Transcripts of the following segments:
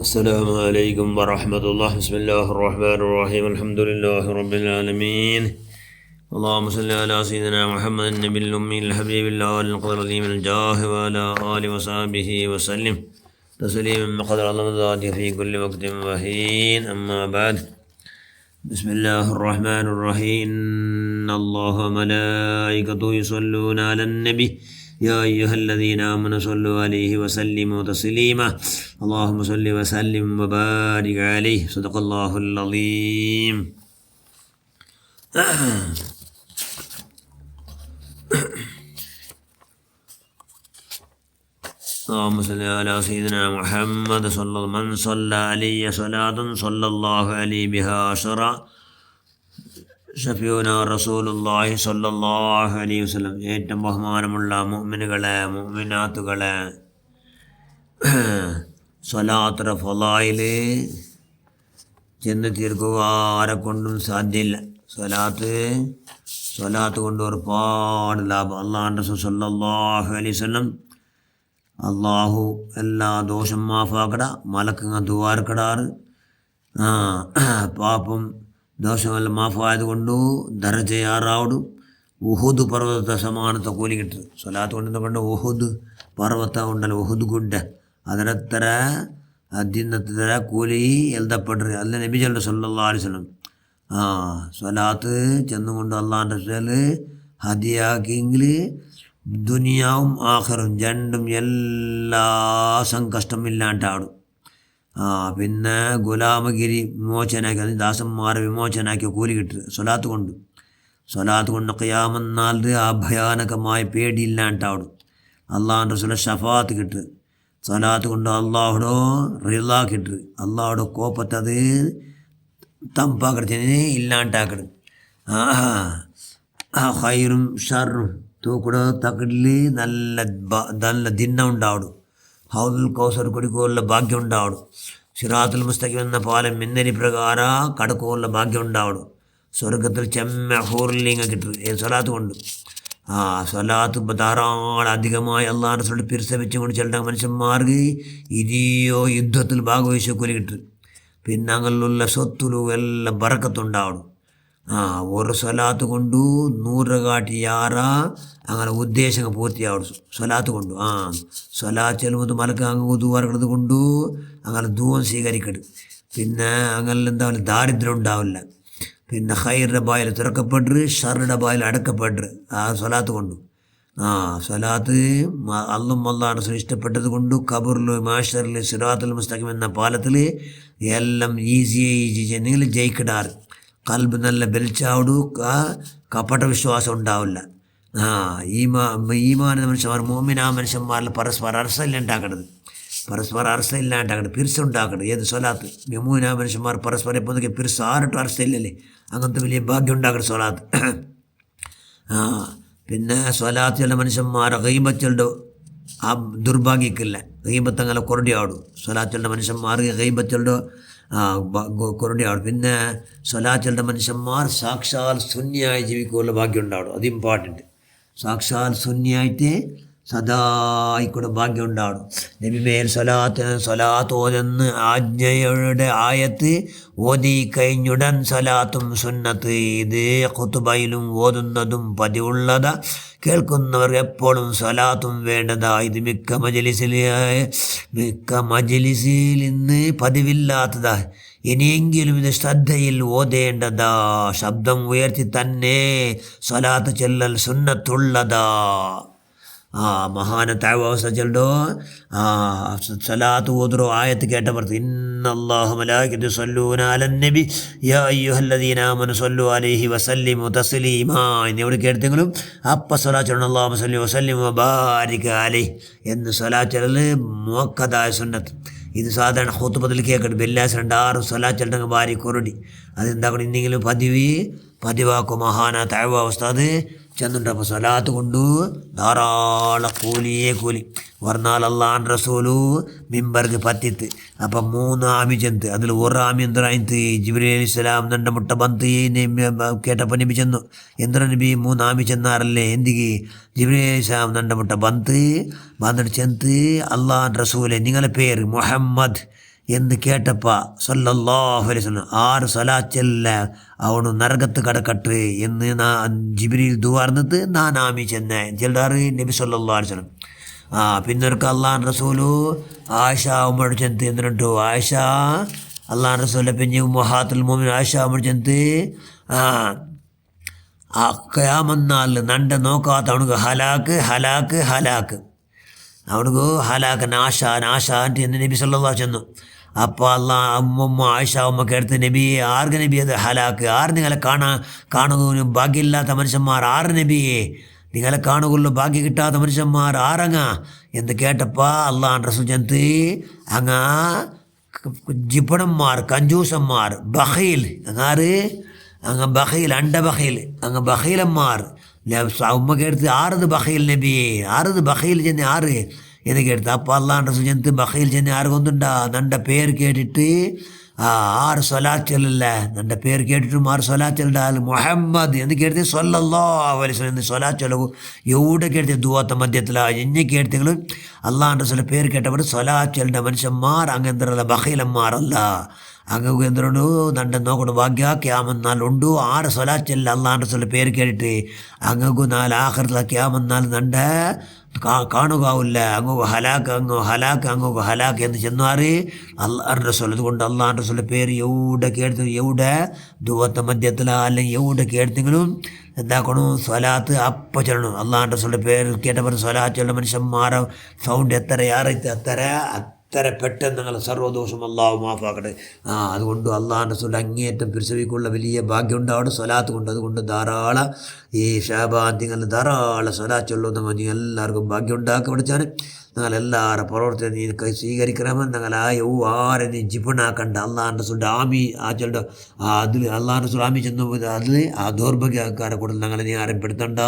السلام عليكم ورحمة الله. بسم الله الرحمن الرحيم. الحمد لله رب العالمين. اللهم صل على سيدنا محمد النبي الأمي الحبيب الله القديم الجاه وعلى آله وصحبه وسلم تسليما بقدر الله ذاته في كل وقت وحين. أما بعد، بسم الله الرحمن الرحيم. إن الله وملائكته يصلون على النبي يا أيها الذين آمنوا صلوا عليه وسلموا تسليما. اللهم صل وسلم وبارك عليه. صدق الله العظيم. اللهم صل على سيدنا محمد من صلى علي صلاة صلى الله عليه بها عشرا ഷഫിയൂനാ റസൂലുള്ളാഹി സ്വല്ലല്ലാഹു അലൈഹി വസല്ലം. ഏറ്റവും ബഹുമാനമുള്ള മുഅ്മിനുകളെ മുഅ്മിനാത്തുകളെ, സ്വലാത്തുടെ ഫളായില് ചെന്ന് തീർക്കുക ആരെക്കൊണ്ടും സാധ്യമില്ല. സ്വലാത്ത് കൊണ്ട് ഒരുപാട് ലാഭം. അല്ലാഹുവിൻ്റെ റസൂൽ സ്വല്ലല്ലാഹു അലൈഹി വസല്ലം അള്ളാഹു എല്ലാ ദോഷം മാഫാക്കട മലക്കങ്ങ ദുആർക്കടാറ് പാപം ദോഷമെല്ലാം മാഫായതുകൊണ്ടു ദറജയാറാവಡು. ഉഹുദ് പർവ്വത സമാനത്തെ കൂലി കിട്ടും. സ്വലാത്ത് കൊണ്ട് ഉഹുദ് ಪರ್ವತ ಉಂಡಲ್ಲ, ಉಹುದ್ ಗುಡ್ಡ, ಅದರತ್ತರ ದಿನತ್ತರ ಕೂಲಿ ಎಲ್ದಪಡ್ರಿ. ಅಲ್ಲ ನಬಿ ಜಲ್ಲು ಸಲ್ಲಲ್ಲಾಹು ಅಲೈಹಿ ವಸಲ್ಲಂ സ്വലാത്ത് ചെന്നുകൊണ്ട് അള്ളാൻ്റെ റസൂല് ഹദിയാക്കിയെങ്കിൽ ദുനിയാവും ആഖിറും രണ്ടും എല്ലാ സംകഷ്ടമില്ലാണ്ടാടും. പിന്നെ ഗുലാമഗിരി വിമോചനാക്കി, അത് ദാസന്മാരെ വിമോചനാക്കിയ കൂലി കിട്ടുക സ്വലാത്ത് കൊണ്ട് ഖിയാമത്ത് ആ ഭയാനകമായ പേടിയില്ലാണ്ടാവും. അള്ളാഹുൻ്റെ റസൂലിൻ്റെ ഷഫാത്ത് കിട്ടുക. സ്വലാത്ത് കൊണ്ട് അള്ളാഹുടോ റിള കിട്ടുക. അള്ളാഹുടെ കോപ്പത്തത് തമ്പാക്കടത്തിന് ഇല്ലാണ്ടാക്കണം. ഹൈറും ഷറും തൂക്കുട തക്കടിൽ നല്ല ദിന്ന ഉണ്ടാവണം. ഹൗദുൽ കൗസർ കുടിക്കുള്ള ഭാഗ്യം ഉണ്ടാവണം. സിറാത്തുൽ മുസ്തഖീം എന്ന പാലം മിന്നരി പ്രകാര കടക്കുള്ള ഭാഗ്യം ഉണ്ടാവണം. സ്വർഗത്തിൽ ചെമ്മ ഹൂറിലിങ്ങ കിട്ടും സ്വലാത്ത് കൊണ്ട്. സ്വലാത്ത് ധാരാളം അധികമായി അള്ളാഹുവിൻ്റെ റസൂലിനെ പിരിസവിച്ചുകൊണ്ട് ചില മനുഷ്യന്മാർക്ക് ഇരിയോ യുദ്ധത്തിൽ ഭാഗവഹിച്ച കൂലി കിട്ടും. പിന്നെ അങ്ങനെയുള്ള സ്വത്തുലും എല്ലാം ബറക്കത്തുണ്ടാവണം. ഒരു സ്വലാത്ത് കൊണ്ടു 100 കാട്ടി യാറാ അങ്ങനെ ഉദ്ദേശങ്ങൾ പൂർത്തിയാവണം. സ്വലാത്ത് കൊണ്ടു സ്വലാത്ത് ചെല്ലുമ്പോൾ മലക്ക് അങ്ങ് ദൂവാർക്കുന്നത് കൊണ്ടു അങ്ങനെ ദൂവം സ്വീകരിക്കരുത്. പിന്നെ അങ്ങനെ എന്താ ദാരിദ്ര്യം ഉണ്ടാവില്ല. പിന്നെ ഹൈറിൻ്റെ ബായിൽ തുറക്കപ്പെട്ട് ഷറിൻ്റെ ബായിൽ അടക്കപ്പെട്ട് സ്വലാത്ത് കൊണ്ടു. സ്വലാത്ത് അള്ളാഹുവിൻ്റെ റസൂൽ ഇഷ്ടപ്പെട്ടത് കൊണ്ട് ഖബറിൽ മാഷറിൽ സിറാത്തുൽ മുസ്തഖീം എന്ന പാലത്തിൽ എല്ലാം ഈസി ചെന്നെങ്കിൽ ജയിക്കിടാറ്. കൽബ് നല്ല ബലിച്ചാവടു, കപട വിശ്വാസം ഉണ്ടാവില്ല. ഈമാന മനുഷ്യന്മാർ മോമിനാ മനുഷ്യന്മാരിൽ പരസ്പര അർസയില്ലാണ്ടാക്കണത്, പിരിസുണ്ടാക്കണത്. ഏത് സ്വലാത്ത് മെമൂന മനുഷ്യന്മാർ പരസ്പരം ഇപ്പോൾ പിരിസ് ആറിട്ട് അർസയില്ലല്ലേ, അങ്ങനത്തെ വലിയ ഭാഗ്യം ഉണ്ടാക്കണം സ്വലാത്ത്. പിന്നെ സ്വലാത്ത് ചില മനുഷ്യന്മാരെ ഗൈബത്തുകളുടെ ആ ദുർഭാഗ്യക്കില്ല, ഗൈബത്ത് അങ്ങനെ കൊറടിയാടും. സ്വലാത്തുകളുടെ മനുഷ്യന്മാർ ഗൈബത്തുകളുടെ കൊറടിയാടും. പിന്നെ സ്വലാത്തുകളുടെ മനുഷ്യന്മാർ സാക്ഷാൽ സുന്നിയായി ജീവിക്കുള്ള ഭാഗ്യം ഉണ്ടാവും. അത് ഇമ്പോർട്ടൻറ്റ്. സാക്ഷാൽ സുന്നിയായിട്ട് സദായിക്കൂടെ ഭാഗ്യം ഉണ്ടാവണം. നബിമേൽ സ്വലാത്ത് ഓതെന്ന് ആജ്ഞയുടെ ആയത്ത് ഓതി കഴിഞ്ഞുടൻ സ്വലാത്തും സുന്നത്ത്. ഇത് ഖുതുബയിലും ഓതുന്നതും പതിവുള്ളതാ, കേൾക്കുന്നവർ എപ്പോഴും സ്വലാത്തും വേണ്ടതാ. ഇത് മിക്ക മജ്ലിസിൽ ഇന്ന് പതിവില്ലാത്തതാ. ഇനിയെങ്കിലും ഇത് ശ്രദ്ധയിൽ ഓതേണ്ടതാ. ശബ്ദം ഉയർത്തി തന്നെ സ്വലാത്ത് ചെല്ലൽ സുന്നത്തുള്ളതാ. മഹാന താഴ്വാവസ്ഥ ചെല്ലോ സ്വലാത്ത് ഓതുറോ ആയത്ത് കേട്ടവർക്ക് ഇന്നല്ലാഹു മലായികതു യുസല്ലൂന അലൻ നബി യാ അയ്യുഹല്ലദീന ആമനു സ്വല്ലു അലൈഹി വസല്ലിമു തസ്ലീമാ എന്നെവിടെ കേട്ടെങ്കിലും അപ്പം സ്വലാത്ത് ചൊല്ലണം. അല്ലാഹുമ്മ സ്വല്ലി വസല്ലിം വബാരിക അലൈഹി എന്ന് സ്വലാത്ത് ചൊല്ലൽ മുഅക്കദായ സുന്നത്ത്. ഇത് സാധാരണ ഖുതുബത്തിൽ കേൾക്കണം. വെള്ളിയാഴ്ച 2-6 സ്വലാത്ത് ചൊല്ലണം ഭാര്യ കൊറടി. അതെന്താക്കണം ഇന്നെങ്കിലും പതിവാക്കും. മഹാന താഴ്വാവസ്ഥ അത് ചെന്നുണ്ടപ്പോൾ സ്വലാത്ത് കൊണ്ടു ധാരാളം കൂലി വർന്നാൽ അള്ളാഹുവിൻ്റെ റസൂലു മിമ്പർക്ക് പത്തിത്ത്. അപ്പം 3 ആമി ചെന്ന് അതിൽ 1 ആമി എന്തിനായിത്ത് ജിബ്രീൽ അലൈഹിസ്സലാം നണ്ട മുട്ട ബന്ത് കേട്ടപ്പോൾ നബി ചെന്നു. എന്തിനാ നബി 3 ആമി ചെന്നാറല്ലേ? എന്തിക്ക് ജിബ്രീൽ അലൈഹിസ്സലാം നണ്ട മുട്ട ബന്തിട്ട് ചെന്ന് അള്ളാഹുവിൻ്റെ റസൂലെ നിങ്ങളെ പേര് മുഹമ്മദ് എന്ന് കേട്ടപ്പോൾ സല്ലല്ലാഹു അലൈഹി വസല്ലം 6 സ്വലാച്ചല്ല അവನು നരകത്ത് കടക്കട്ടെ എന്ന് ജിബ്രീൽ ദുആർന്നിട്ട് ഞാൻ ആമി ചെന്നേ ചെല്ലാറ് നബി സല്ലല്ലാഹു അലൈഹി വസല്ലം. പിന്നൊരുക്ക് അള്ളാഹ് റസൂല് ആയിഷ ഉമ്മയോട് ചെന്ന് എന്നിട്ടു ആയിഷ അള്ളാഹ് റസൂലെ പിന്നെ ഉമ്മഹാത്തുൽ മുഅ്മിനീൻ ആയിഷ ഉമ്മയോട് ചെന്ന് ഖിയാമത്ത് ನಂಡ നോക്കാത്ത ಅವನಿಗೆ ഹലാക്ക് ഹലാക്ക് ഹലാക്ക് ಅವನಿಗೂ ഹലാക്ക് നാശ നാശ എന്ന് നബി സല്ലല്ലാഹു ചെന്നു. അപ്പോൾ ഉമ്മ ആയിഷ ഉമ്മ കേട്ട് നബിയെ ആർക്ക് നബി അത് ഹലാക്ക് ആറ് നിങ്ങളെ കാണുകയും ഭാഗ്യമില്ലാത്ത മനുഷ്യന്മാർ ആറ് നബിയെ നിങ്ങളെ കാണുകയുള്ളൂ ഭാഗ്യം കിട്ടാത്ത മനുഷ്യന്മാർ ആറങ്ങ എന്ന് കേട്ടപ്പോൾ അള്ളാഹ് റസൂൽ ചെന്ന് അങ്ങ് ജിപ്പണന്മാർ കഞ്ചൂസന്മാർ ബഖീൽ അങ്ങാറ് അങ്ങ് ബഖീൽ അണ്ട ബഖീൽ അങ്ങ് ബഖീലന്മാർ ഉമ്മ കേട്ട് ആറത് ബഖീൽ നബിയെ ആറത് ബഖീൽ ചെന്ന് ആറ് എന്ന് കേട്ട്. അപ്പോൾ അള്ളാഹ് റസൂൽ ചെന്ന് ബഖീൽ ചെന്ന് ആറ് കൊണ്ടുണ്ടാ നണ്ട പേര് കേട്ടിട്ട് 6 സ്വലാച്ചല്ല നണ്ട പേര് കേട്ടിട്ടും 6 സ്വലാച്ചല്ല മുഹമ്മദ് എന്ന് കേട്ട് സല്ലല്ലാഹു അലൈഹി വസല്ലം എന്ന് സ്വലാച്ചലു എവിടെ കേട്ട് ദുആത്ത മധ്യത്തിൽ എന്നെ കേട്ടെങ്കിലും അള്ളാഹ് റസൂലിൻ്റെ പേര് കേട്ടപ്പോൾ സ്വലാച്ചലിൻ്റെ മനുഷ്യന്മാർ അങ്ങനെന്തരല്ല ബഖീലന്മാരല്ല അങ്ങക്ക് എന്തുണ്ടു നണ്ട നോക്കണം ഭാഗ്യ ക്യാമന്നാലുണ്ടു 6 സ്വലാച്ചല്ല അള്ളാഹ് റസൂലിൻ്റെ പേര് കേട്ടിട്ട് അങ്ങക്ക് 4 ആഖിറത്തിലെ ക്യാമന്നാൽ നണ്ട കാണുകയില്ല അങ്ങ് ഹലാക്ക് അങ്ങ് ഹലാക്ക് എന്ന് ചെന്നാറ് അള്ളാഹ് റസൂൽ. അതുകൊണ്ട് അള്ളാഹ് റസൂലിൻ്റെ പേര് എവിടെ കേട്ട് എവിടെ ദുആത്ത മധ്യത്തിൽ അല്ലെങ്കിൽ എവിടെ കേട്ടെങ്കിലും എന്താക്കണം സ്വലാത്ത് അപ്പം ചെല്ലണം. അള്ളാഹ് റസൂലിൻ്റെ പേര് കേട്ടപ്പോൾ സ്വലാത്ത് ചെല്ലുന്ന മനുഷ്യന്മാരെ സൗണ്ട് എത്ര അത്ര പെട്ടെന്ന് നിങ്ങൾ സർവ്വദോഷം അള്ളാഹു മാഫാക്കട്ടെ. അതുകൊണ്ട് അള്ളാഹ് റസൂൽ അങ്ങേയറ്റം പിരിസവിക്കുള്ള വലിയ ഭാഗ്യം ഉണ്ടാവും സ്വലാത്ത് കൊണ്ട്. അതുകൊണ്ട് ധാരാളം ഈ ഷാബാൻ നിങ്ങൾ ധാരാളം സ്വലാത്ത് ചൊല്ലുന്ന നീ എല്ലാവർക്കും ഭാഗ്യം ഉണ്ടാക്കി പഠിച്ചാൽ നിങ്ങളെല്ലാവരുടെ പ്രവർത്തനം നീ സ്വീകരിക്കണമെന്ന് നിങ്ങൾ ആരെ നീ ജിപ്പണാക്കണ്ട. അള്ളാഹ് റസൂലിൻ്റെ ആമി ചൊല്ല അതിൽ അള്ളാഹ് റസൂൽ ആമി ചെന്നു അതിൽ ദൗർഭാഗ്യക്കാരെ കൂടുതൽ ഞങ്ങളെ നീ ആരും പെടുത്തണ്ട.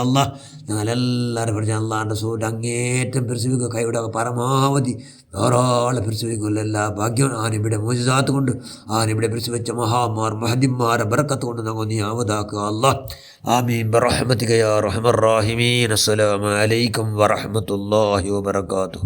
ഞങ്ങളെല്ലാവരും പഠിച്ചാൽ അള്ളാഹ് റസൂൽ അങ്ങേറ്റം പിരിസവിക്കുക കൈയുടെ പരമാവധി ധാരാളം പിരിസവിക്കുള്ള എല്ലാ ഭാഗ്യവും ആനിവിടെ മോചിതാത്ത് കൊണ്ട് ആനിവിടെ പിരിച്ചുവെച്ച മഹാന്മാർ മഹദിന്മാരെ ബറക്കത്ത് കൊണ്ട് ഞങ്ങൾ നീ ആവതാക്കുക അല്ലാഹ്. ആമീൻ ബിറഹ്മതിക യാ അർഹമർ റഹീമീൻ. അസ്സലാമു അലൈക്കും വറഹ്മത്തുള്ളാഹി വബറകാതുഹു.